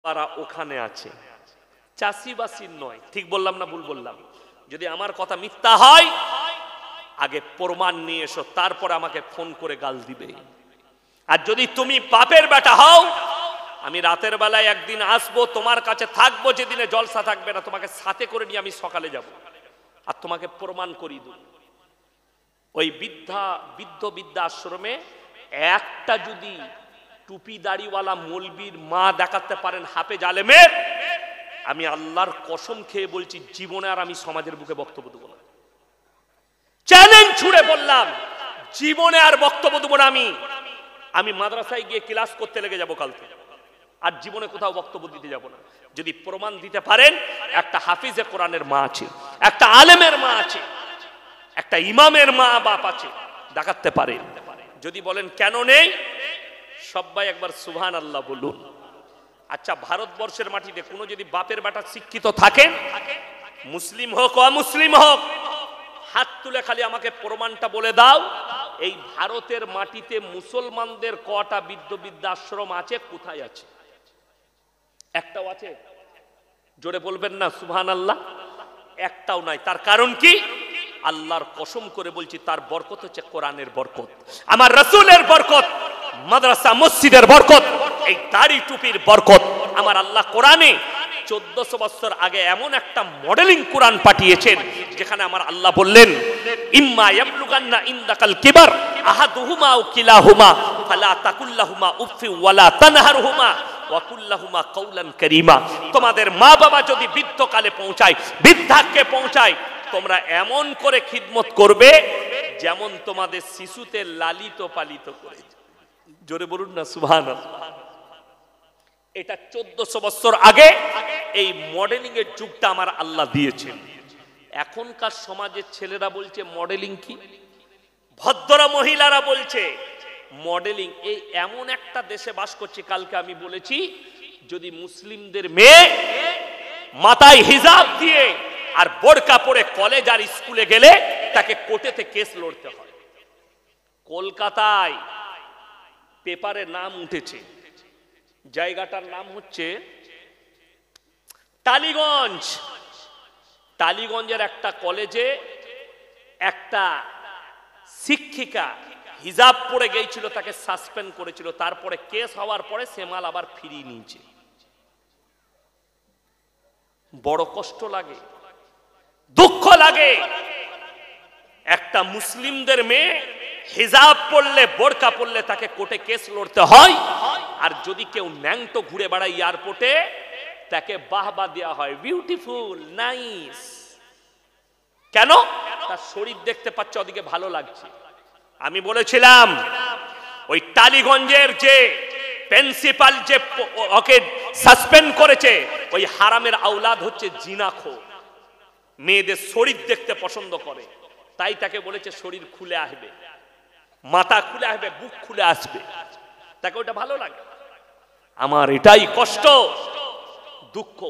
তারা ওখানে আছে, চাষিবাসীর নয়। ঠিক বললাম না ভুল বললাম? যদি আমার কথা মিথ্যা হয় আগে প্রমাণ নিয়ে এসো, তারপরে আমাকে ফোন করে গাল দিবে। আর যদি তুমি বাপের বেটা হও, আমি রাতের বেলায় একদিন আসবো, তোমার কাছে থাকবো, যেদিনে জলসা থাকবে না তোমাকে সাথে করে নিয়ে আমি সকালে যাব আর তোমাকে প্রমাণ করিয়ে দেব। ওই বৃদ্ধ আশ্রমে একটা যদি টুপি দাড়িওয়ালা মৌলবীর মা দেখাতে পারেন হাফেজ আলেমের, আমি আল্লাহর কসম খেয়ে বলছি জীবনে আর আমি সমাজের বুকে বক্তব্য দেবো না। চ্যালেঞ্জ ছুড়ে বললাম, জীবনে আর বক্তব্য দেবো না। আমি মাদ্রাসায় গিয়ে ক্লাস করতে লেগে যাব কাল থেকে, আর জীবনে কোথাও বক্তব্য দিতে যাব না। যদি প্রমাণ দিতে পারেন একটা হাফিজে কোরআনের মা আছে, একটা আলেমের মা আছে, একটা ইমামের মা বাপ আছে, দেখাতে পারেন। যদি বলেন কেন নেই, সবাই একবার সুবহানাল্লাহ বলুন। আচ্ছা, ভারতবর্ষের মাটিতে কোনো যদি বাপের বেটা শিক্ষিত থাকেন, মুসলিম হোক অমুসলিম হোক, হাত তুলে খালি আমাকে প্রমাণটা বলে দাও, এই ভারতের মাটিতে মুসলমানদের কটা বৃদ্ধাশ্রম আছে, কোথায় আছে? একটাও আছে? জোরে বলবেন না সুবহানাল্লাহ? একটাও নাই। তার কারণ কি? আল্লাহর কসম করে বলছি, তার বরকত হচ্ছে কোরআনের বরকত, আমার রাসূলের বরকত, মাদ্রাসা মসজিদের বরকত, এই দাড়ি টুপির বরকত। আমার আল্লাহ কোরআনে 1400 বছর আগে এমন একটা মডেলিং কোরআন পাঠিয়েছেন, যেখানে আমার আল্লাহ বললেন, ইম্মা ইয়াবলুগান্না ইনদাকাল কিবার আহাদুহুমা আও কিলাহুমা ফালা তাকুল্লাহুমা উফফি ওয়ালা তানহারহুমা ওয়া কুল্লাহুমা কাওলান কারীমা। তোমাদের মা বাবা যদি বৃদ্ধকালে পৌঁছায়, বৃদ্ধাক্যে পৌঁছায়, তোমরা এমন করে খিদমত করবে যেমন তোমাদের শিশুতে লালিত পালিত করে। জোরে বলুন না সুবহানাল্লাহ। এটা 1400 বছর আগে এই মডেলিং এর যুগটা আমার আল্লাহ দিয়েছেন। এখনকার সমাজের ছেলেরা বলছে মডেলিং কি, ভদ্র মহিলারা বলছে মডেলিং। এই এমন একটা দেশে বাস করছে, কালকে আমি বলেছি, যদি মুসলিমদের মেয়ে মাথায় হিজাব দিয়ে আর বোরকা পরে কলেজ আর স্কুলে গেলে তাকে কোর্টেতে কেস লড়তে হয়। কলকাতায় পেপারে নাম উঠেছে, জায়গাটার নাম হচ্ছে টালিগঞ্জ। টালিগঞ্জের একটা কলেজে একটা শিক্ষিকা হিজাব পরে গিয়েছিল, তাকে সাসপেন্ড করেছিল, তারপরে কেস হওয়ার পরে সে মাল আবার ফিরিয়ে নিয়েছে। বড় কষ্ট লাগে, দুঃখ লাগে। একটা মুসলিমদের মেয়ে হিজাব পরলে, বোরকা পরলে তাকে কোর্টে কেস লড়তে হয়, আর যদি কেউ ন্যাংটো ঘুরে বেড়ায় এয়ারপোর্টে তাকে বাহবা দেওয়া হয়, বিউটিফুল, নাইস। কেন? তার শরীর দেখতে পাচ্ছে, ওদিকে ভালো লাগছে। আমি বলেছিলাম ওই টালিগঞ্জের যে প্রিন্সিপাল যে ওকে সাসপেন্ড করেছে, ওই হারামের আওলাদ হচ্ছে জিনাখোর, মেয়েদের শরীর দেখতে পছন্দ করে, তাই তাকে বলেছে শরীর খুলে আসবে, মাথা খুলে আসবে, বুক খুলে আসবে, তাকে ওটা ভালো লাগে। আমার এটাই কষ্ট, দুঃখ,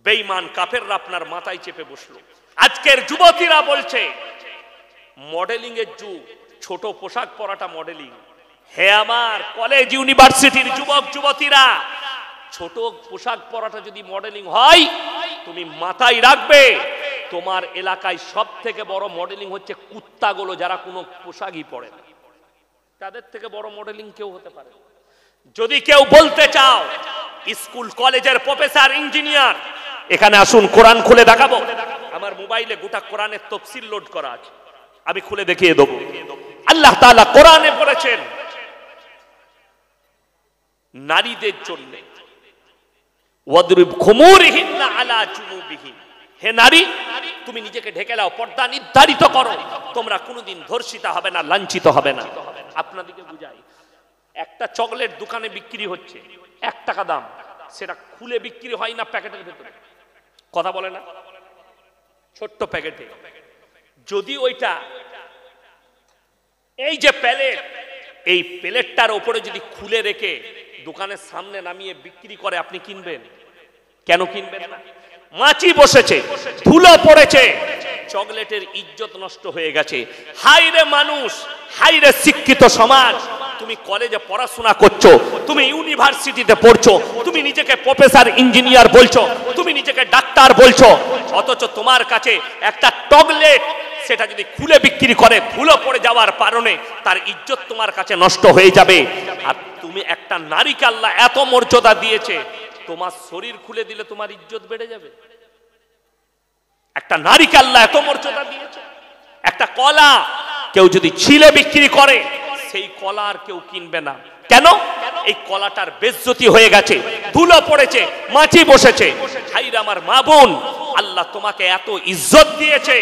বেঈমান কাফেররা আপনার মাথায় চেপে বসলো। আজকের যুবতীরা বলছে মডেলিং এর যুগ, ছোট পোশাক পরাটা মডেলিং। হে আমার কলেজ ইউনিভার্সিটির যুবক যুবতীরা, ছোট পোশাক পরাটা যদি মডেলিং হয়, তুমি মাথায় রাখবে তোমার এলাকায় সব থেকে বড় মডেলিং হচ্ছে কুত্তাগুলো, যারা কোনো পোশাকই পরে না। তাদের থেকে বড় মডেলিং কেউ হতে পারে। যদি কেউ বলতে চাও স্কুল কলেজের প্রফেসর ইঞ্জিনিয়ার, এখানে আসুন, কোরআন খুলে দেখাবো। আমার মোবাইলে গোটা কোরআনের তাফসীর লোড করা আছে, আমি খুলে দেখিয়ে দেবো। আল্লাহ তাআলা কোরআনে বলেছেন নারীদের জন্য, ওয়াদরিব খুমুরিহিন্না আলা জুনুবিহিন, হে নারী তুমি নিজেকে ঢেকে নাও, পর্দা নির্ধারিত করো, তোমরা কোনোদিন ধর্ষিতা হবে না, লাঞ্ছিত হবে না। আপনাদেরকে বুঝাই, একটা চকলেট দোকানে বিক্রি হচ্ছে 1 টাকা দাম, সেটা খুলে বিক্রি হয় না প্যাকেটের ভেতরে, কথা বলে না, ছোট্ট প্যাকেটে। যদি ওইটা এই যে প্যালেট, এই প্লেটটার উপরে যদি খুলে রেখে দোকানের সামনে নামিয়ে বিক্রি করে, আপনি কিনবেন? কেন কিনবেন না? মাছি বসেছে, ধুলো পড়েছে, চকলেটের ইজ্জত নষ্ট হয়ে গেছে। হাইরে মানুষ, হাইরে শিক্ষিত সমাজ, তুমি কলেজে পড়াশোনা করছো, তুমি ইউনিভার্সিটিতে পড়ছো, তুমি নিজেকে প্রফেসর ইঞ্জিনিয়ার বলছো, তুমি নিজেকে ডাক্তার বলছো, অথচ তোমার কাছে একটা টগলেট সেটা যদি খুলে বিক্রি করে ভুলে পড়ে যাওয়ার কারণে তার ইজ্জত তোমার কাছে নষ্ট হয়ে যাবে। আর তুমি একটা নারীকে আল্লাহ এত মর্যাদা দিয়েছে, তোমার শরীর খুলে দিলে তোমার ইজ্জত বেড়ে যাবে। একটা নারীকে আল্লাহ এত মর্যাদা দিয়েছে। একটা কলা কেউ যদি ছিলে বিক্রি করে সেই কলা আর কেউ কিনবে না। কেন? এই কলাটার বেজ্জতি হয়ে গেছে, ধুলো পড়েছে, মাছি বসেছে। ভাইরা আমার, মা বোন, আল্লাহ তোমাকে এত ইজ্জত দিয়েছে,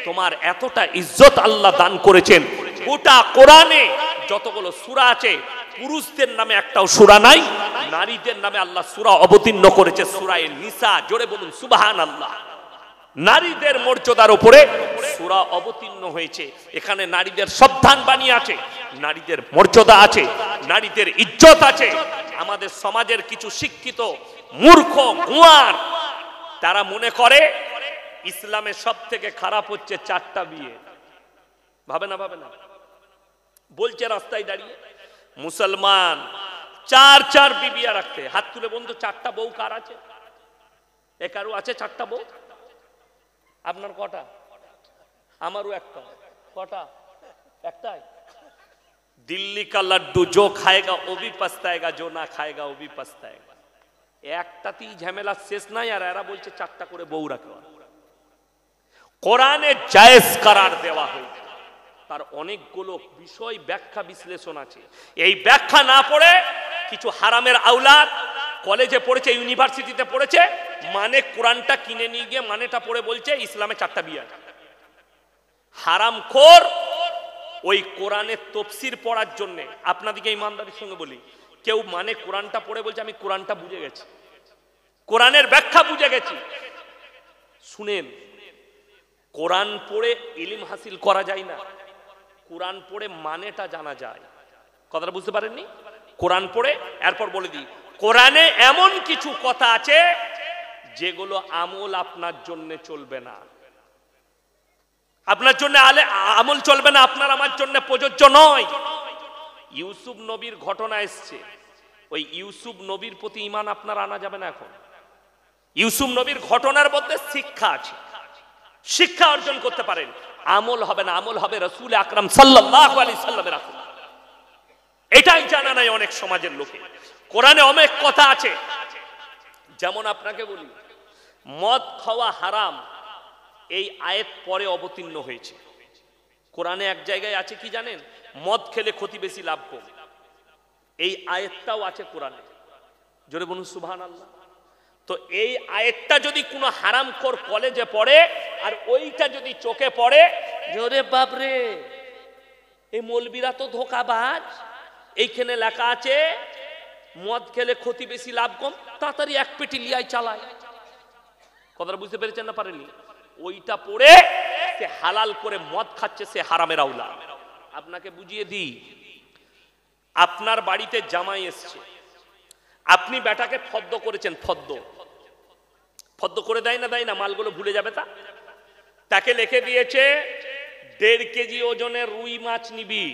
তোমার এতটা ইজ্জত আল্লাহ দান করেছেন। গোটা কোরআনে যতগুলো সূরা আছে পুরুষদের নামে একটাও সূরা নাই, নারীদের নামে আল্লাহ সূরা অবতীর্ণ করেছে, সূরা নিসা। জোরে বলুন সুবহানাল্লাহ। নারীদের মর্যাদার উপরে সূরা অবতীর্ণ হয়েছে। এখানে নারীদের সাবধান বাণী আছে, নারীদের মর্যাদা আছে, নারীদের ইজ্জত আছে। আমাদের সমাজের কিছু শিক্ষিত মূর্খ গুয়ার তারা মনে করে ইসলামের সব থেকে খারাপ হচ্ছে 4টা বিয়ে। ভাবে না, ভাবে না, বলছে রাস্তায় দাঁড়িয়ে মুসলমান 4 বিবি রাখতে। হাত তুলে বন্ধু, 4টা বউ কার আছে? এ কারো আছে 4টা বউ? আপনার কটা? আমারও একটা। কটা? একটাই। দিল্লি কা লাড্ডু जो खाएगा वो भी पछताएगा, जो ना खाएगा वो भी पछताएगा। একটাতেই ঝামেলা শেষ নাই, আর এরা বলছে 4টা করে বউ রাখো। কোরআনে জায়েজ করার দেওয়া হয়েছে, তার অনেকগুলো বিষয় ব্যাখ্যা বিশ্লেষণ আছে। এই ব্যাখ্যা না পড়ে কিছু হারামের আওলাদ কলেজে পড়েছে, ইউনিভার্সিটিতে পড়েছে, মানে কোরআনটা কিনে নিয়ে গিয়ে মানেটা পড়ে বলছে ইসলামে 4টা বিয়ে আছে। হারামখোর ওই কোরআনের তাফসীর পড়ার জন্য, আপনাদেরকে ইমানদারির সঙ্গে বলি, কেউ মানে কোরআনটা পড়ে বলছে আমি কোরআনটা বুঝে গেছি, কোরআনের ব্যাখ্যা বুঝে গেছি। শুনেন, কোরআন পড়ে ইলম হাসিল করা যায় না, কোরআন পড়ে মানেটা জানা যায়। কথাটা বুঝতে পারেননি? কোরআন পড়ে এরপর বলে দিই, কোরআনে এমন কিছু কথা আছে যেগুলো আমল আপনার জন্য চলবে না, আপনার জন্য আমল চলবে না, আপনার আমার জন্য প্রযোজ্য নয়। ইউসুফ নবীর ঘটনা এসছে, ওই ইউসুফ নবীর প্রতি ঈমান আপনার আনা যাবে না। এখন ইউসুফ নবীর ঘটনার মধ্যে শিক্ষা আছে, শিক্ষা অর্জন করতে পারেন, আমল হবে না, আমল হবে রাসূল আকরাম সাল্লাল্লাহু আলাইহি সাল্লামের আমল। এটাই জানা নাই অনেক সমাজের লোকে। কোরআনে অনেক কথা আছে, যেমন আপনাকে বলি, মদ খাওয়া হারাম, এই আয়াত পরে অবতীর্ণ হয়েছে। কোরআনে এক জায়গায় আছে কি জানেন? মদ খেলে ক্ষতি বেশি, লাভ কম। এই আয়াতটাও আছে কোরআনে। জোরে বলুন সুবহানাল্লাহ। তো এই আয়াতটা যদি কোনো হারামখোর কলেজে পড়ে আর ওইটা যদি চোখে পড়ে, জোরে বাপরে এই মৌলবীরা তো ধোঁকাবাজ, এইখানে লেখা আছে মদ খেলে ক্ষতি বেশি লাভ কম, তাড়াতাড়ি এক পেটি লিয়াই চালায়। কথাটা বুঝতে পেরেছেন না পারেননি? ওইটা পড়ে সে হালাল করে মদ খাচ্ছে, সে হারামের আওলা। আপনাকে বুঝিয়ে দিই, আপনার বাড়িতে জামাই এসছে, আপনি বেটাকে ফদ্দ করেছেন, ফদ্দ করে দেয় না, দেয় না, মালগুলো ভুলে যাবে। তাকে লিখে দিয়েছে 1.5 কেজি ওজনের রুই মাছ নিবি,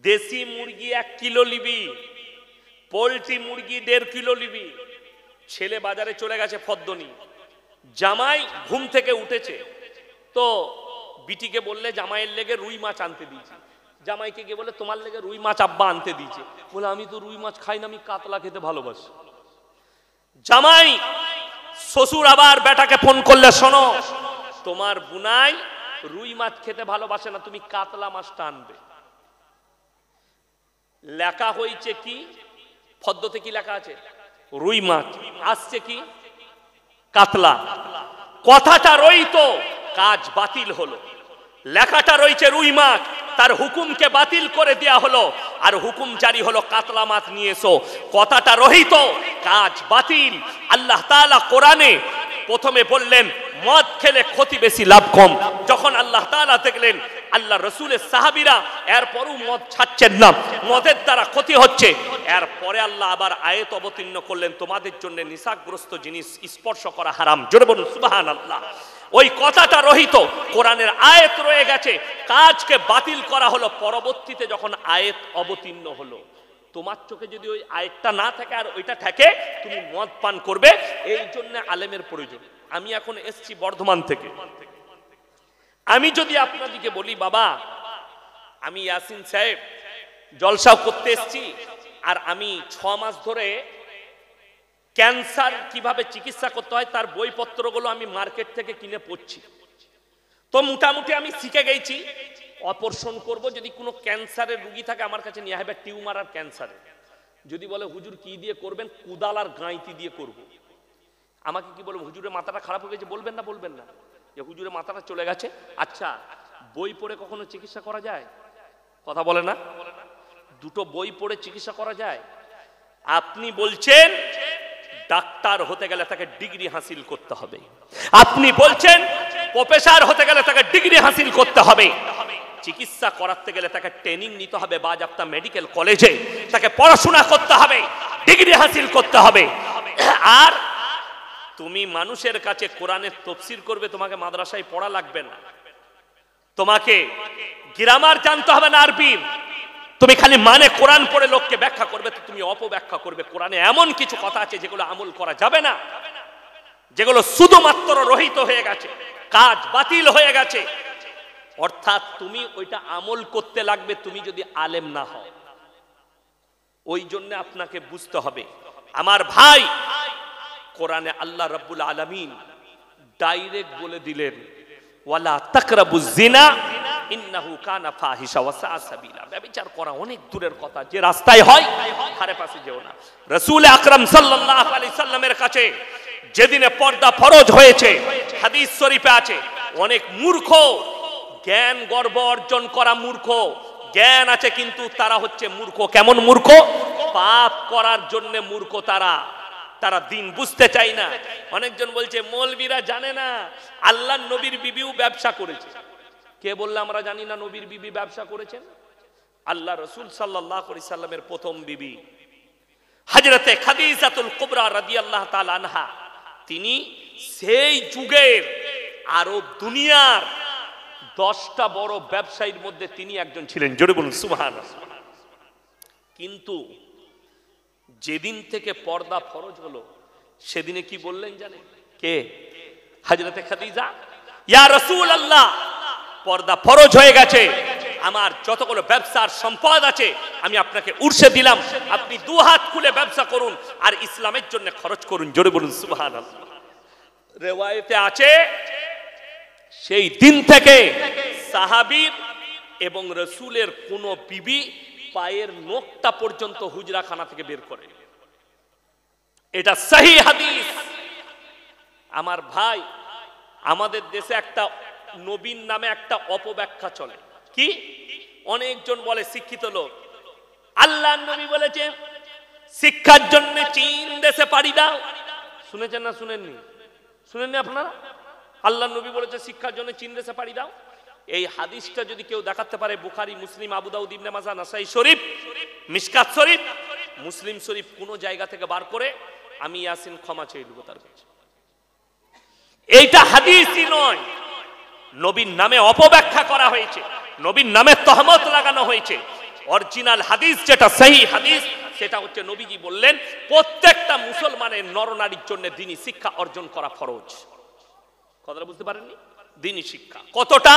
দেশি মুরগি 1 কিলো নিবি, পোল্ট্রি মুরগি 1.5 কিলো নিবি। ছেলে বাজারে চলে গেছে ফদ্দ নিয়ে। জামাই ঘুম থেকে উঠেছে, তো বিটিকে বললে জামাইয়ের লেগে রুই মাছ আনতে দিয়েছি। জামাইকে গিয়ে বলে তোমার লেগে রুই মাছ আব্বা আনতে দিয়েছে। বলে আমি তো রুই মাছ খাই না, আমি কাতলা খেতে ভালোবাসি। জামাই শ্বশুর আবার বেটাকে ফোন করলে, শোনো তোমার বুনাই রুই মাছ খেতে ভালোবাসে না, তুমি কাতলা মাছটা আনবে। লেখা হয়েছে কি ফদ্দতে? কি লেখা আছে? রুই মাছ। আসছে কি? কাতলা। কথাটা রইতো, কাজ বাতিল হলো। লেখাটা রয়েছে রুই মাছ, তার হুকুমকে বাতিল করে দেয়া হলো, আর হুকুম জারি হলো কাতলা মাছ নিয়ে এসো। কথাটা রহিত, কাজ বাতিল। আল্লাহ তাআলা কোরআনে প্রথমে বললেন মদ খেলে ক্ষতি বেশি, লাভ কম। যখন আল্লাহ তাআলা দেখলেন আল্লাহ রসুলের সাহাবীরা এরপরও মদ ছাড়ছেন না, মদের দ্বারা ক্ষতি হচ্ছে, এরপরে আল্লাহ আবার আয়াত অবতীর্ণ করলেন তোমাদের জন্য নিশাগ্রস্ত জিনিস স্পর্শ করা হারাম। জোরে বলুন সুবহানাল্লাহ। ওই কথাটা রহিত, কোরআনের আয়াত রয়ে গেছে, কাজকে বাতিল করা হলো। পরবর্তীতে যখন আয়াত অবতীর্ণ হলো, তোমার চোখে যদি ওই আয়াতটা না থাকে আর ওইটা থাকে, তুমি মদ পান করবে। এই জন্য আলেমের প্রয়োজন। আমি এখন এসছি বর্ধমান থেকে, আমি যদি আপনাদেরকে বলি বাবা আমি ইয়াসিন সাহেব জলসা করতে এসছি, আর আমি 6 মাস ধরে ক্যান্সার কিভাবে চিকিৎসা করতে হয় তার বইপত্রগুলো আমি মার্কেট থেকে কিনে পড়ছি, তো মোটামুটি আমি শিখে গেছি। অপারেশন করব, যদি কোনো ক্যান্সারের রোগী থাকে আমার কাছে নিয়ে আসবে, টিউমার আর ক্যান্সারে। যদি বলে হুজুর কি দিয়ে করবেন, কুদাল আর গাঁইতি দিয়ে করব। আমাকে কি বলবো, হুজুরের মাথাটা খারাপ হয়ে গেছে, বলবেন না? বলবেন না যে হুজুরের মাথাটা চলে গেছে? আচ্ছা, বই পড়ে কখনো চিকিৎসা করা যায়? কথা বলে না? দুটো বই পড়ে চিকিৎসা করা যায়? আপনি বলছেন ডাক্তার হতে গেলে তাকে ডিগ্রি হাসিল করতে হবে, আপনি বলছেন প্রফেসর হতে গেলে তাকে ডিগ্রি হাসিল করতে হবে, চিকিৎসা করাতে গেলে তাকে ট্রেনিং নিতে হবে, বাজাপ্তা মেডিকেল কলেজে তাকে পড়াশোনা করতে হবে, ডিগ্রি হাসিল করতে হবে। আর তুমি মানুষের কাছে কোরআনের তাফসীর করবে, তোমাকে মাদ্রাসায় পড়া লাগবে না, তোমাকে গ্রামার জানতে হবে না আরবির, তুমি খালি মানে কোরআন পড়ে লোককে ব্যাখ্যা করবে, তো তুমি অপব্যাখ্যা করবে। কোরআনে এমন কিছু কথা আছে যেগুলো আমল করা যাবে না, যেগুলো শুধুমাত্র রহিত হয়ে গেছে, কাজ বাতিল হয়ে গেছে। অর্থাৎ তুমি ওইটা আমল করতে লাগবে, তুমি যদি আলেম না হও। ওই জন্য আপনাকে বুঝতে হবে আমার ভাই, কোরআনে আল্লাহ রাব্বুল আলামিন ডাইরেক্ট বলে দিলেন ওয়ালা তাকরাবুজ জিনা ইন্নাহু কানা ফাহিশা ওয়া সাআ সাবিলা। ব্যভিচার করা অনেক দূরের কথা, যে রাস্তায় হয় ধারে পাশে যেও না। রাসূল আকরাম সাল্লাল্লাহু আলাইহি সাল্লামের কাছে যেদিনে পর্দা ফরজ হয়েছে, হাদিস শরীফে আছে, অনেক মূর্খ, জ্ঞান গর্ব অর্জন করা মূর্খ, জ্ঞান আছে কিন্তু তারা হচ্ছে মূর্খ। কেমন মূর্খ? পাপ করার জন্য মূর্খ তারা, তারা দিন বুঝতে চায় না। অনেকজন বলছে মৌলবীরা জানে না আল্লাহর নবীর বিবিও ব্যবসা করেছে। কে বললে আমরা জানি না নবীর বিবি ব্যবসা করেছেন? আল্লাহ রাসূল সাল্লাল্লাহু আলাইহি সাল্লামের প্রথম বিবি হযরতে খাদিজাতুল কুবরা রাদিয়াল্লাহু তাআলা আনহা, তিনি সেই যুগের আরব দুনিয়ার 10টা বড় ব্যবসায়ীর মধ্যে তিনি একজন ছিলেন। জোরে বলুন সুবহানাল্লাহ। কিন্তু যেদিন থেকে পর্দা ফরজ হলো সেদিনে কি বললেন জানেন? কে? হযরতে খাদিজা, ইয়া রাসূলুল্লাহ পর্দা ফরজ হয়ে গেছে, আমার যতগুলো ব্যবসার সম্পদ আছে আমি আপনাকে উর্সে দিলাম, আপনি 2 হাত খুলে ব্যবসা করুন আর ইসলামের জন্য খরচ করুন। জোরে বলুন সুবহানাল্লাহ। রিওয়ায়েতে আছে সেই দিন থেকে সাহাবীর এবং রাসূলের কোন বিবি পায়ের নখটা পর্যন্ত হুজরাখানা থেকে বের করে। এটা সহিহ হাদিস। আমার ভাই, আমাদের দেশে একটা নবীন নামে একটা অপব্যাখ্যা চলে। কি? অনেকজন বলে, শিক্ষিত লোক, আল্লাহর নবী বলেছেন শিক্ষার জন্য চীন দেশে পাড়ি দাও। শুনেছেন না শুনেননি? শুনেননি আপনারা? আল্লাহর নবী বলেছে শিক্ষার জন্য চীন দেশে পাড়ি দাও। এই হাদিসটা যদি কেউ দেখাতে পারে, বুখারী, মুসলিম, আবু দাউদ, ইবনে মাজাহ, নাসাই শরীফ, মিশকাত শরীফ, মুসলিম শরীফ কোন জায়গা থেকে বার করে, আমি ইয়াসিন ক্ষমা চেয়ে দেব তার কাছে। এইটা হাদিসই নয়, নবীর নামে অপব্যাখ্যা করা হয়েছে, নবীর নামে তহমত লাগানো হয়েছে। অরিজিনাল হাদিস যেটা সহিহ হাদিস, সেটা হচ্ছে নবীজি বললেন প্রত্যেকটা মুসলমানের নরনারীর জন্য দ্বীনি শিক্ষা অর্জন করা ফরজ। কথাটা বুঝতে পারেননি? দ্বীনি শিক্ষা কতটা?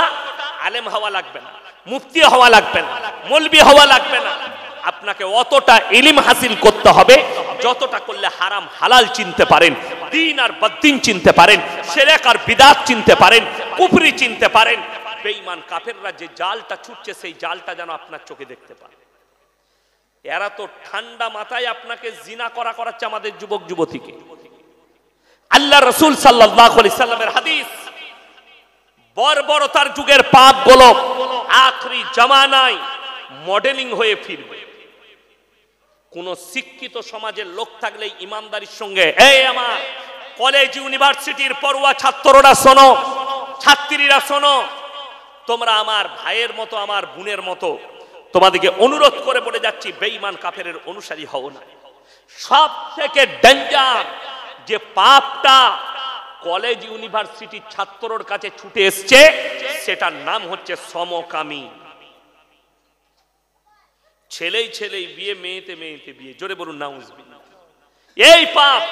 আলেম হওয়া লাগবে না, মুফতি হওয়া লাগবে না, মৌলবি হওয়া লাগবে না, আপনাকে অতটা ইলম হাসিল করতে হবে যতটা করলে হারাম হালাল চিনতে পারেন, দ্বীন আর বদ্দীন চিনতে পারেন, শিরক আর বিদআত চিনতে পারেন, কুফরি চিনতে পারেন। বেঈমান কাফেররা যে জালটা ছুটছে সেই জালটা যেন আপনার চোখে দেখতে পারে। এরা তো ঠান্ডা মাথায় আপনাকে জিনা করাচ্ছে আমাদের যুবক যুবতীকে। আল্লাহ রাসূল সাল্লাল্লাহু আলাইহি সাল্লামের হাদিস, বর্বরতার যুগের পাপগুলো আখরি জামানায় মডেলিং হয়ে ফিরবে। কোন শিক্ষিত সমাজের লোক থাকলে ইমানদারির সঙ্গে, এই আমার কলেজ ইউনিভার্সিটির পড়ুয়া ছাত্ররা শোনো, ছাত্রীরা শোনো, তোমরা আমার ভাইয়ের মতো, আমার বোনের মতো, তোমাদেরকে অনুরোধ করে বলে যাচ্ছি, বেঈমান কাফেরের অনুসারী হও না। সব থেকে ডেঞ্জার যে পাপটা কলেজ ইউনিভার্সিটির ছাত্রর কাছে ছুটে এসছে, সেটার নাম হচ্ছে সমকামী। ছেলেই ছেলেই বিয়ে, মেয়েতে মেয়েতে বিয়ে। জোরে বলুন নাউজুবিল্লাহ। এই পাপ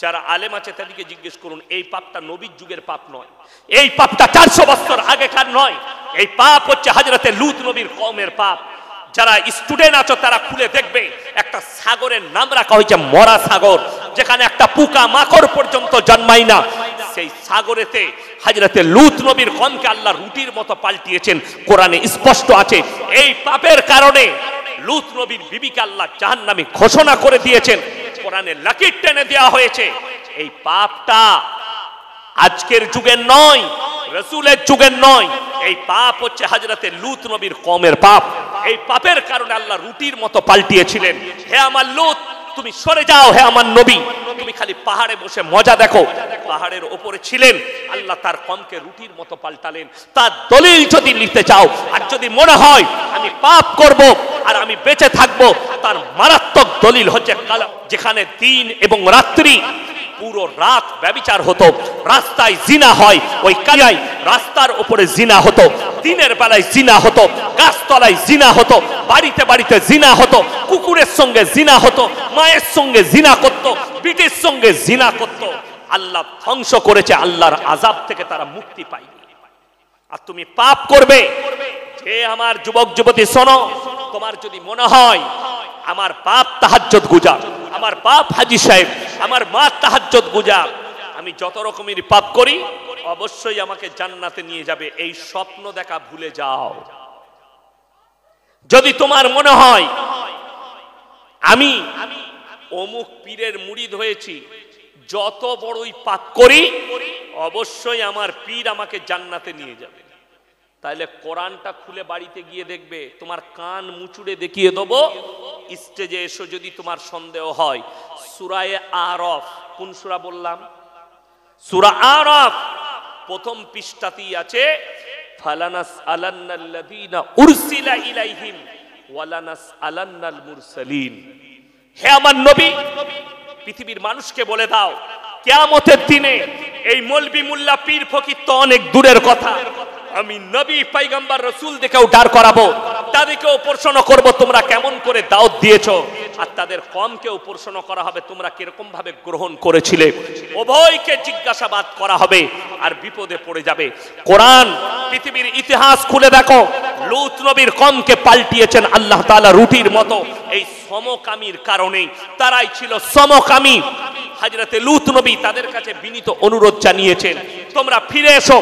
যারা আলেম আছে তাদেরকে জিজ্ঞেস করুন, এই পাপটা নবীর যুগের পাপ নয়, এই পাপটা 400 বছর আগেকার নয়। এই পাপ হচ্ছে হযরতে লূত নবীর কওমের পাপ। যারা স্টুডেন্ট আছো তারা খুলে দেখবে, একটা সাগরের নাম রাখা হয়েছে মরা সাগর, যেখানে একটা পোকা মাকড় পর্যন্ত জন্মায় না। সেই সাগরেতে হযরতে লূত নবীর কওমকে আল্লাহ রুটির মতো পাল্টিয়েছেন, কোরআনে স্পষ্ট আছে। এই পাপের কারণে লূত নবীর বিবিকে আল্লাহ জাহান্নামী ঘোষণা করে দিয়েছেন, কোরআনে লাকির টেনে দেওয়া হয়েছে। এই পাপটা আজকের যুগের নয়, রাসূলের যুগের নয়। এই পাপ হচ্ছে হযরতে লূত নবীর কওমের পাপ। এই পাপের কারণে আল্লাহ রুটির মতো পাল্টিয়েছিলেন। হে আমার লূত, তুমি সরে যাও। হে আমার নবী, তুমি খালি পাহাড়ে বসে মজা দেখো। পাহাড়ের উপরে ছিলেন, আল্লাহ তার কওমকে রুটির মতো পাল্টালেন। তার দলিল যদি নিতে চাও, আর যদি মনে হয় আমি পাপ করব আর আমি বেঁচে থাকবো, তার মারাত্মক দলিল হচ্ছে কালাম, যেখানে দিন এবং রাত্রি পুরো রাত ব্যভিচার হতো, রাস্তায় জিনা হয়, ওই কালাই রাস্তার উপরে জিনা হতো, দিনের বেলায় জিনা হতো, গাছতলায় জিনা হতো, বাড়িতে বাড়িতে জিনা হতো, কুকুরের সঙ্গে জিনা হতো, মায়ের সঙ্গে জিনা করত, বিটির সঙ্গে জিনা করত। আল্লাহ ধ্বংস করেছে, আল্লাহর আযাব থেকে তারা মুক্তি পায়নি। আর তুমি পাপ করবে। যে আমার যুবক যুবতী শোনো, তোমার যদি মনে হয় আমার বাপ তাহাজ্জুদ গুজার, আমার বাপ হাজী সাহেব, আমার মা তাহাজ্জুদ গুজার, আমি যত রকমের পাপ করি অবশ্যই আমাকে জান্নাতে নিয়ে যাবে, এই স্বপ্ন দেখা ভুলে যাও। যদি তোমার মনে হয় আমি অমুক পীরের মুরিদ হয়েছি, যত বড়ই পাপ করি অবশ্যই আমার পীর আমাকে জান্নাতে নিয়ে যাবে, তাহলে কোরআনটা খুলে বাড়িতে গিয়ে দেখবে, তোমার কান মুচুড়ে দেখিয়ে দেবো। স্টেজে এসো যদি তোমার সন্দেহ হয়, সূরা আরাফ, কোন সূরা বললাম? সূরা আরাফ প্রথম পৃষ্ঠাতেই আছে, ফালানাসআলান্নাল্লাযীনা উরসিলা ইলাইহিম ওয়ালানাসআলান্নাল মুরসালিন। হে আমার নবী, পৃথিবীর মানুষকে বলে দাও, কিয়ামতের দিনে এই মৌলবি মুল্লা পীর ফকির তো অনেক দূরের কথা, আমি নবী পয়গম্বর রাসূল দেখেও দাঁড় করাবো, তাদেরকেও প্রশ্ন করব তোমরা কেমন করে দাওয়াত দিয়েছো, আর তাদের কওমকেও প্রশ্ন করা হবে তোমরা কিরকম ভাবে গ্রহণ করেছিলে। উভয়কে জিজ্ঞাসাবাদ করা হবে আর বিপদে পড়ে যাবে। কোরআন পৃথিবীর ইতিহাস খুলে দেখো, লূত নবীর কওমকে পাল্টিয়েছেন আল্লাহ তাআলা রুটির মতো। এই সমকামীর কারণে, তারাই ছিল সমকামী। হযরতে লূত নবী তাদের কাছে বিনীত অনুরোধ জানিয়েছেন, তোমরা ফিরে এসো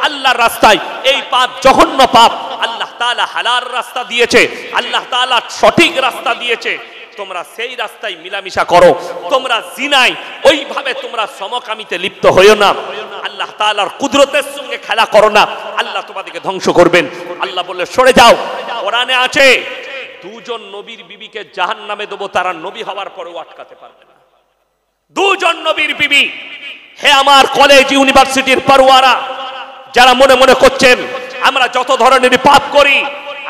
আল্লাহর রাস্তায়। এই পাপ জঘন্য পাপ, আল্লাহ তাআলা হালাল রাস্তা দিয়েছে, আল্লাহ তাআলা সঠিক রাস্তা দিয়েছে, তোমরা সেই রাস্তায় মিলামিশা করো। তোমরা জিনায় ওইভাবে তোমরা সমকামীতে লিপ্ত হইও না। আল্লাহ তাআলার কুদরতের সঙ্গে খেলা করো না, আল্লাহ তোমাদেরকে ধ্বংস করবেন। আল্লাহ বললে সরে যাও। কোরআনে আছে দুজন নবীর বিবিকে জাহান্নামে দেবো, তারা নবী হওয়ার পরেও আটকাতে পারবে না। দুজন নবীর বিবি। হে আমার কলেজ ইউনিভার্সিটির পড়ুয়ারা, যারা মনে মনে করছেন আমরা যত ধরনের পাপ করি,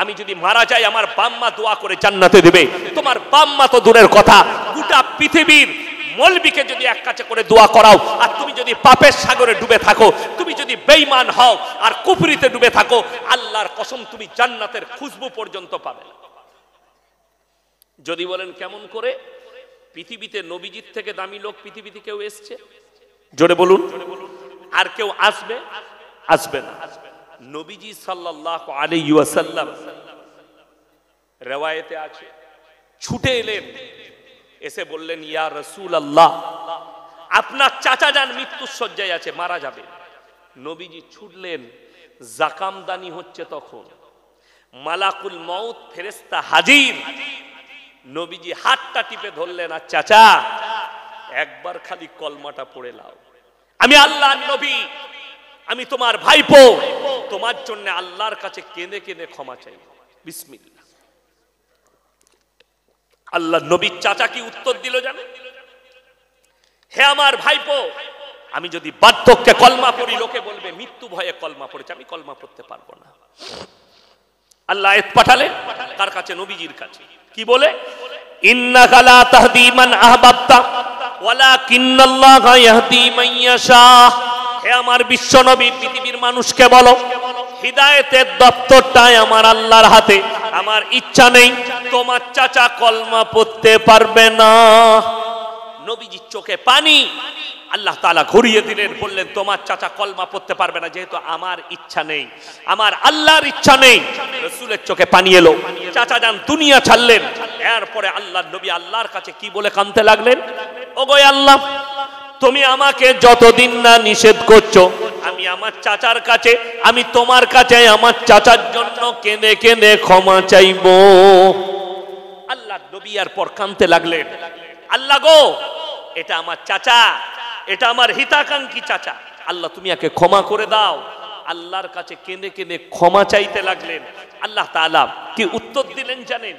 আমি যদি মারা যাই আমার বাম্মা দোয়া করে জান্নাতে দেবে, তোমার বাম্মা তো দূরের কথা, গোটা পৃথিবীর মৌলবীকে যদি এক কাছে করে দোয়া করাও, আর তুমি যদি পাপের সাগরে ডুবে থাকো, তুমি যদি বেঈমান হও আর কুফরিতে ডুবে থাকো, আল্লাহর কসম তুমি জান্নাতের খুশবু পর্যন্ত পাবে না। যদি বলেন কেমন করে, পৃথিবীতে নবীজির থেকে দামি লোক পৃথিবীতে কেউ এসছে? জোরে বলুন। আর কেউ আসবে? আসবে না। নবীজি সাল্লাল্লাহু আলাইহি ওয়াসাল্লাম riwayate আছে, ছুটে এলেন, এসে বললেন, ইয়া রাসূলুল্লাহ, আপনার চাচা যান মৃত্যুর শয্যায় আছে, মারা যাবে। নবীজি ছুটলেন, জাকামদানি হচ্ছে তখন, মালাকুল মউত ফেরেশতা হাজির। নবীজি হাতটা টিপে ধরলেন, আর চাচা একবার খালি কলমাটা পড়ে নাও, আমি আল্লাহর নবী, আমি তোমার ভাইপো, তোমার জন্য আল্লাহর কাছে কেঁদে কেঁদে ক্ষমা চাই, বিসমিল্লাহ। আল্লাহ নবীর চাচা কি উত্তর দিল জানেন? হে আমার ভাইপো, আমি যদি বার্ধক্যে কলমা পড়ি লোকে বলবে মৃত্যু ভয়ে কলমা পড়েছে, আমি কলমা পড়তে পারবো না। আল্লাহ আয়াত পাঠালেন কার কাছে? নবীজির কাছে। কি বলে? ইন্নাকা লা তাহদি মান আহবাবতা ওয়ালাকিন্নাল্লাহা ইয়াহদি মান ইয়াশা। হে আমার বিশ্বনবী, পৃথিবীর মানুষকে বলো, হিদায়াতের দপ্তরটাই আমার আল্লাহর হাতে। আমার ইচ্ছা নেই তোমার চাচা কলমা পড়তে পারবে না। নবীজির চোখে পানি, আল্লাহ তাআলা ঘুরিয়ে দিলেন, বললেন তোমার চাচা কলমা পড়তে পারবে না, যেহেতু আমার ইচ্ছা নেই, আমার আল্লাহর ইচ্ছা নেই। রাসূলের চোখে পানি এলো, চাচা যান দুনিয়া ছাড়লেন। এরপরে আল্লাহর নবী আল্লাহর কাছে কি বলে কাঁদতে লাগলেন, ওগো আল্লাহ, তুমি আমাকে যতদিন না নিষেধ করছো, আমি আমার চাচার কাছে, আমি তোমার কাছে আমার চাচার জন্য কেঁদে কেঁদে ক্ষমা চাইবো। আল্লাহ নবী এরপর কাঁদতে লাগলেন, আল্লাহ গো, এটা আমার চাচা, এটা আমার হিতাকাঙ্ক্ষী চাচা, আল্লাহ তুমি একে ক্ষমা করে দাও। আল্লাহর কাছে কেঁদে কেঁদে ক্ষমা চাইতে লাগলেন। আল্লাহ তাআলা কি উত্তর দিলেন জানেন?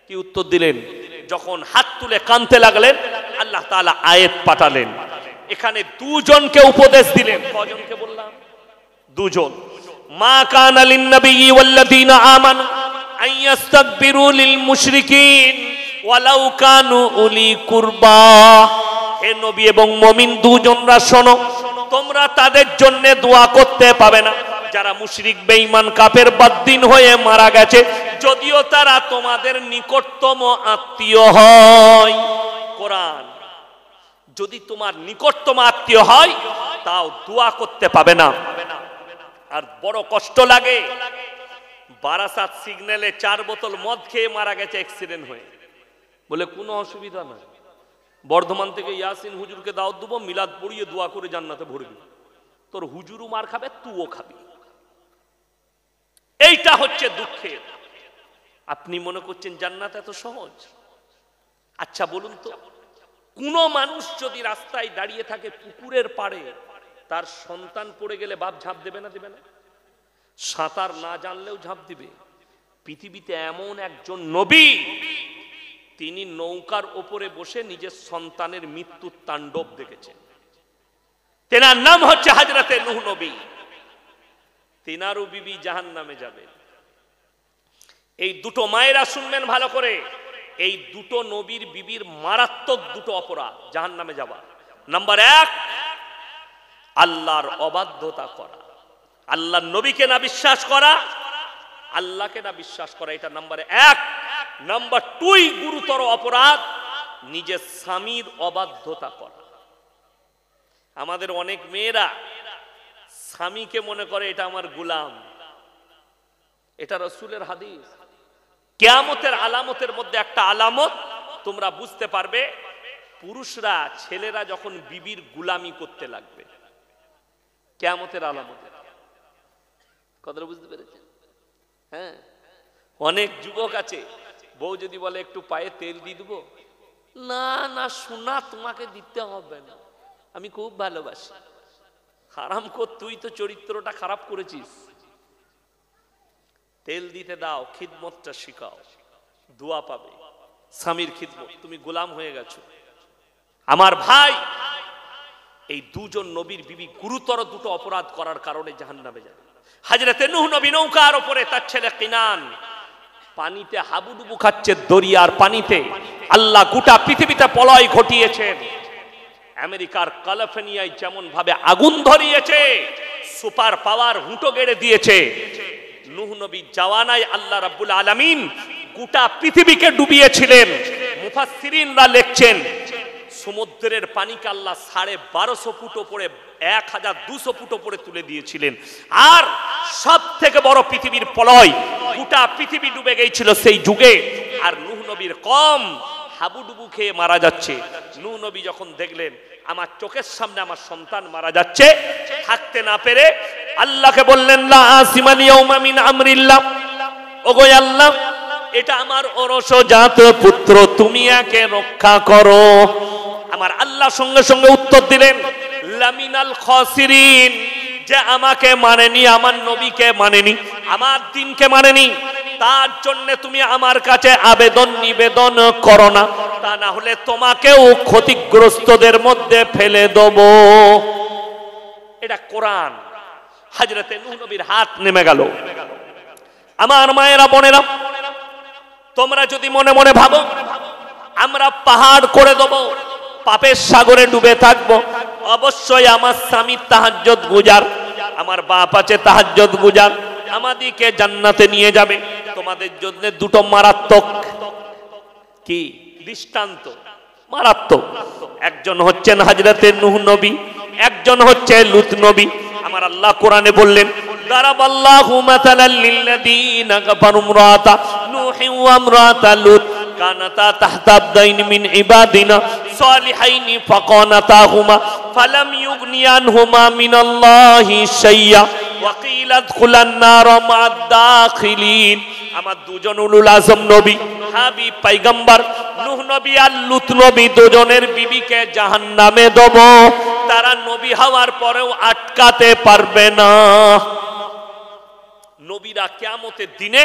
কি উত্তর দিলেন? যখন হাত তুলে কাঁদতে লাগলেন, আল্লাহ তাআলা আয়াত পাঠালেন। এখানে দুজনকে উপদেশ দিলেন। কজনকে বললাম? দুজন। মা কানা লিন নবিয়্যি ওয়াল্লাযীনা আমানু আন ইস্তাগফিরু লিল মুশরিকিন ওয়ালাউ কানু উলি কুরবা। হে নবী এবং মুমিন দুজনরা শোনো, তোমরা তাদের জন্য দোয়া করতে পাবে না যারা মুশরিক বেঈমান কাফের বাদ্দিন হয়ে মারা গেছে, যদিও তারা তোমাদের নিকটতম আত্মীয় হয়। কোরআন, যদি তোমার নিকটতম আত্মীয় হয় তাও দোয়া করতে পাবে না। আর বড় কষ্ট লাগে, বারাসাত সিগন্যালে 4 বোতল মদ খেয়ে মারা গেছে অ্যাক্সিডেন্ট হয়ে, বলে কোনো অসুবিধা নাই, বর্ধমান থেকে ইয়াসিন হুজুরকে দাওয়াত দেবো, মিলাদ পড়িয়ে দোয়া করে জান্নাতে ভরবি। তোর হুজুরও মার খাবে, তুইও খাবি। এইটা হচ্ছে দুঃখের। আপনি মনে করছেন জান্নাত এত সহজ? আচ্ছা বলুন তো, কোন মানুষ যদি রাস্তায় দাঁড়িয়ে থাকে পুকুরের পাড়ে, তার সন্তান পড়ে গেলে বাপ ঝাঁপ দেবে না? দেবে না? সাঁতার না জানলেও ঝাঁপ দিবে। পৃথিবীতে এমন একজন নবী, তিনি নৌকার ওপরে বসে নিজের সন্তানের মৃত্যুর তাণ্ডব দেখেছেন। তেনার নাম হচ্ছে হযরতে নূহ নবী। তিনারও বিবি জাহান্নামে যাবে। এই দুটো মায়েরা শুনবেন ভালো করে, এই দুটো নবীর বিবির মারাত্মক দুটো অপরাধ জাহান্নামে যাওয়া। নাম্বার 1, আল্লাহর অবাধ্যতা করা, আল্লাহর নবীকে না বিশ্বাস করা, আল্লাহকে না বিশ্বাস করা, এটা নাম্বার 1। নাম্বার 2, গুরুতর অপরাধ, নিজের স্বামীর অবাধ্যতা করা। আমাদের অনেক মেয়েরা স্বামীকে মনে করে এটা আমার গোলাম। এটা রাসূলের হাদিস। কিয়ামতের আলামতের মধ্যে একটা আলামত তোমরা বুঝতে পারবে, পুরুষরা, ছেলেরা যখন বিবির গোলামি করতে লাগবে। কিয়ামতের আলামত। কথাটা বুঝতে পেরেছেন? হ্যাঁ, অনেক যুবক আছে, বউ যদি বলে একটু পায়ে তেল দিয়ে দেবো, না না সোনা তোমাকে দিতে হবে না, আমি খুব ভালোবাসি। হারাম কর, তুই তো চরিত্রটা খারাপ করেছিস। তেল দিতে দাও, খিদমতটা শিখাও, দোয়া পাবে, স্বামীর খিদমত। তুমি গোলাম হয়ে গেছো। আমার ভাই, এই দুজন নবীর বিবি গুরুতর দুটো অপরাধ করার কারণে জাহান্নামে যাবে। হযরতে নূহ নবী নৌকার উপরে, তার ছেলে কিনান পানিতে হাবুডুবু খাচ্ছে, দরিয়ার পানিতে। আল্লাহ গোটা পৃথিবীতে প্রলয় ঘটিয়েছেন। আমেরিকার ক্যালিফোর্নিয়ায় যেমন ভাবে আগুন ধরিয়েছে, সুপার পাওয়ার হুঁটো গেড়ে দিয়েছে, নূহ নবী জাওয়ানায় আল্লাহ রাব্বুল আলামিন গোটা পৃথিবীকে ডুবিয়েছিলেন। মুফাসসিরিনরা লিখছেন, সমুদ্রের পানিকে আল্লাহ 1250 ফুট উপরে, 1200 ফুট উপরে তুলে দিয়েছিলেন। আর সব থেকে বড় পৃথিবীর প্রলয়, গোটা পৃথিবী ডুবে গিয়েছিল সেই যুগে। আর নূহ নবীর কম হাবুডুবু খেয়ে মারা যাচ্ছে। নূহ নবী যখন দেখলেন আমার চোখের সামনে আমার সন্তান মারা যাচ্ছে, থাকতে না পেরে আল্লাহকে বললেন, লা আসিমাল ইয়াউমা মিন আমরিল্লাহ, ওগো আল্লাহ, এটা আমার ওরসজাত পুত্র, তুমি একে রক্ষা করো। আমার আল্লাহ সঙ্গে সঙ্গে উত্তর দিলেন, লামিনাল খাসিরিন, যে আমাকে মানেনি, আমার নবীকে মানেনি, আমার দ্বীনকে মানেনি, তার জন্য তুমি আমার কাছে আবেদন নিবেদন করো না, তা না হলে তোমাকেও ক্ষতিগ্রস্তদের মধ্যে ফেলে দেব। এটা কোরআন। হযরতে নূহ নবীর হাত নেমে গেল। আমার মায়েরা বোনেরা, তোমরা যদি মনে মনে ভাবো আমরা পাহাড় করে দেব, পাপের সাগরে ডুবে থাকবো। অবশ্যই আমার স্বামী তাহাজ্জুদ গুজার, আমার বাপ আছে তাহাজ্জুদ গুজার, আমাদেরকে জান্নাতে নিয়ে যাবে। তোমাদের জন্য দুটো মারাত্মক কি দৃষ্টান্ত, মারাত্মক। একজন হচ্ছেন হযরতে নূহ নবী, একজন হচ্ছে লূত নবী। আমার আল্লাহ কোরআনে বললেন, দারাবাল্লাহু মাসালাল লিল্লাযীনা কাফারু ইমরাতা নূহি ওয়া ইমরাতা লূত কানাতা তাহতা আবদাইন মিন ইবাদিনা সালিহাইনি ফাকানাতাহুমা ফালাম ইউগনিয়া আনহুমা মিনাল্লাহি শাইয়্যা ওয়া কিলা আদখুলান নারা মা'আদ দাখিলিন। আমার দুজন উলুল আযম নবী, হাবিব পয়গম্বর নূহ নবী আর লূত নবী দুজনের বিবিকে জাহান্নামে দেব। তারা নবী হওয়ার পরেও আটকাতে পারবে না। নবীরা কিয়ামতের দিনে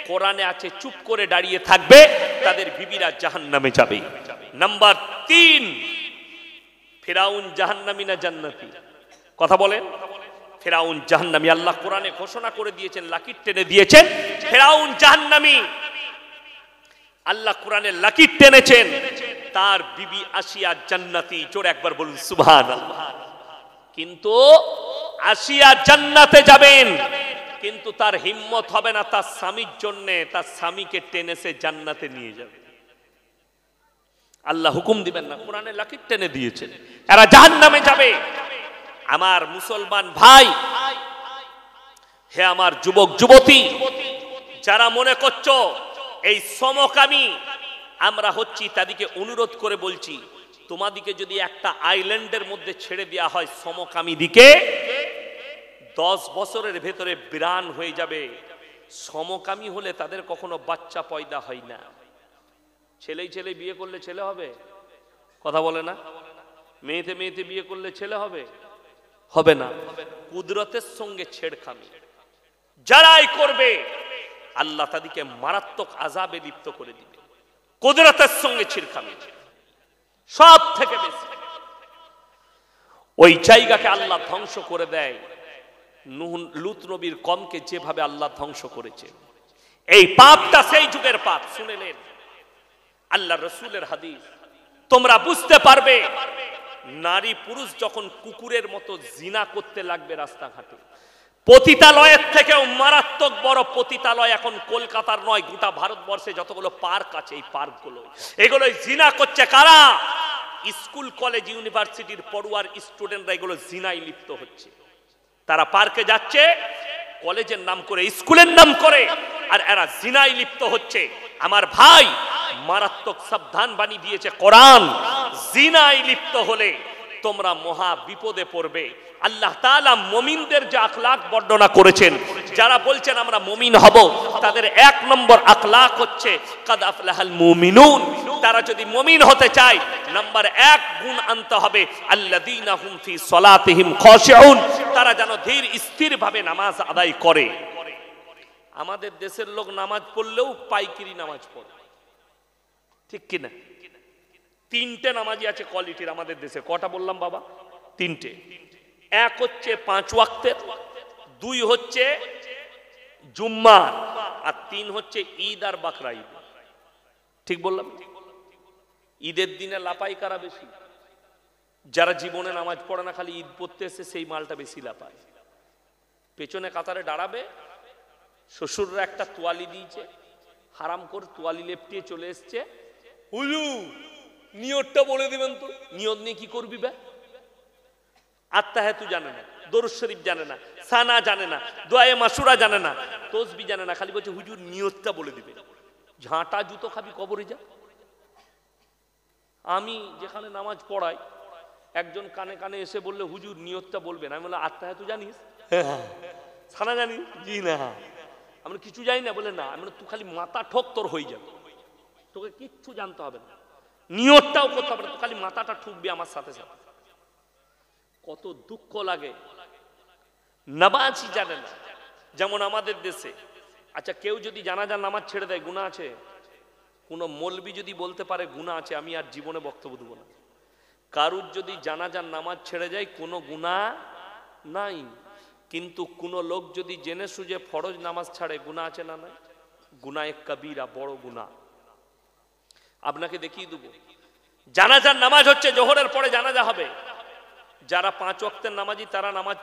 কোরআনে আছে চুপ করে দাঁড়িয়ে থাকবে, তাদের বিবিরা জাহান্নামে যাবে। নাম্বার 3, ফিরাউন জাহান্নামী না জান্নাতি? কথা বলেন। ফিরাউন জাহান্নামী। আল্লাহ কোরআনে ঘোষণা করে দিয়েছেন, লাকির টেনে দিয়েছেন, ফিরাউন জাহান্নামী। আল্লাহ কোরআনে লাকির টেনেছেন, তার বিবি আসিয়া জান্নাতি। জোরে একবার বলুন সুবহানাল্লাহ। কিন্তু আসিয়া জান্নাতে যাবেন, কিন্তু তার হিম্মত হবে না তার স্বামীর জন্য তার স্বামীকে টেনেছে জান্নাতে নিয়ে যাবে। আল্লাহ হুকুম দিবেন না, কোরআনে লাকির টেনে দিয়েছেন, এরা জাহান্নামে যাবে। আমার মুসলমান ভাই, হে আমার যুবক যুবতী, যারা মনে করছো এই সমকামী আমরা হচ্ছি, তাদেরকে অনুরোধ করে বলছি, তোমাদিকে যদি একটা আইল্যান্ডের মধ্যে ছেড়ে দেওয়া হয় সমকামী দিকে, 10 বছরের ভেতরে বিরান হয়ে যাবে। সমকামী হলে তাদের কখনো বাচ্চা পয়দা হয় না। ছেলেই ছেলে বিয়ে করলে ছেলে হবে? কথা বলে না। মেয়েতে মেয়েতে বিয়ে করলে ছেলে হবে? হবে না। কুদরতের সঙ্গে ছেড়খানি যারাই করবে, আল্লাহ তাদেরকে মারাত্মক আযাবে লিপ্ত করে দিবে। কুদরতের সঙ্গে ছেড়খানি সব থেকে বেশি ওই জায়গাকে আল্লাহ ধ্বংস করে দেয়। নূহ লূত নবীর কমকে যেভাবে আল্লাহ ধ্বংস করেছে, এই পাপটা সেই যুগের পাপ। শুনেলেন আল্লাহ রাসূলের হাদিস, তোমরা বুঝতে পারবে নারী পুরুষ যখন কুকুরের মতো জিনা করতে লাগবে রাস্তাঘাটে, পতিতালয়ের থেকেও মারাত্মক বড় পতিতালয় এখন কলকাতার নয়, গোটা ভারতবর্ষে যতগুলো পার্ক আছে, এই পার্কগুলো এগুলো জিনা করছে। কারা? স্কুল কলেজ ইউনিভার্সিটির পড়ুয়ার স্টুডেন্টরা এগুলো জিনায় লিপ্ত হচ্ছে। তারা পার্কে যাচ্ছে কলেজের নাম করে, স্কুলের নাম করে, আর এরা জিনায় লিপ্ত হচ্ছে। আমার ভাই, মারাত্মক সাবধান বাণী দিয়েছে কোরআন, জিনায় লিপ্ত হলে তোমরা মহা বিপদে পড়বে। আল্লাহ তাআলা মুমিনদের যে আখলাক বর্ণনা করেছেন, যারা বলছেন আমরা মুমিন হব, তাদের 1 নম্বর আখলাক হচ্ছে কাদ আফলাহাল মুমিনুন। তারা যদি মুমিন হতে চায়, নাম্বার 1 গুণ আনতে হবে আল্লাযীনা হুম ফি সলাতিহিম খাশিউন। তারা যেন ধীর স্থির ভাবে নামাজ আদায় করে। আমাদের দেশের লোক নামাজ পড়লেও পাইকিরি নামাজ পড়ে, ঠিক কিনা? 3টে নামাজি আছে কোয়ালিটির আমাদের দেশে। কটা বললাম বাবা? 3টে। 1 হচ্ছে 5 ওয়াক্তের, 2 হচ্ছে জুম্মা, আর 3 হচ্ছে ঈদ আর বাকরা ঈদ। ঠিক বললাম? ঈদের দিনে লাপাই কারা বেশি? যারা জীবনে নামাজ পড়ে না, খালি ঈদ পড়তে এসে সেই মালটা বেশি লাপায়। পেছনে কাতারে দাঁড়াবে, শ্বশুররা একটা তোয়ালি দিয়েছে, হারাম করে তোয়ালি লেপটিয়ে চলে এসছে, হুজুর নিয়তটা বলে দিবেন তো। নিয়ত নিয়ে কি করবি বে? আত্তাহিয়াতু জানে না, দরুদ শরীফ জানে না, সানা জানে না, দোয়ায়ে মাসুরা জানে না, তাসবিহ জানে না, খালি বলছে হুজুর নিয়তটা বলে দিবে। ঝাঁটা জুতো খাবি, কবরে যা। আমি যেখানে নামাজ পড়াই, একজন কানে কানে এসে বললে হুজুর নিয়তটা বলবেন। আমি বললাম আত্তাহিয়াতু জানিস? হ্যাঁ। সানা জানিস? জি না। আমরা কিছু জানি না। বলে না। আমি তুই খালি মাথা ঠোক, তোর হয়ে যাবে, তোকে কিচ্ছু জানতে হবে না, নিয়তটাও করতে হবে না, তুই খালি মাথাটা ঠুকবি আমার সাথে সাথে। কত দুঃখ লাগে, নামাজই জানে না। যেমন আমাদের দেশে, আচ্ছা কেউ যদি জানাজার নামাজ ছেড়ে দেয়, গুনাহ আছে? কোন মৌলবি যদি বলতে পারে গুনাহ আছে, আমি আর জীবনে বক্তব্য দেব না। কারুর যদি জানাজার নামাজ ছেড়ে যায়, কোনো গুনাহ নাই। কিন্তু কোন লোক যদি জেনে সুঝে ফরজ নামাজ ছাড়ে, গুনাহ আছে না নাই? গুনাহে কবিরা, বড় গুনাহ। আপনাকে দেখিয়ে দেব, জানাজার নামাজ হচ্ছে জোহরের পরে জানাজা হবে। যারা 5 ওয়াক্তের নামাজি তারা নামাজ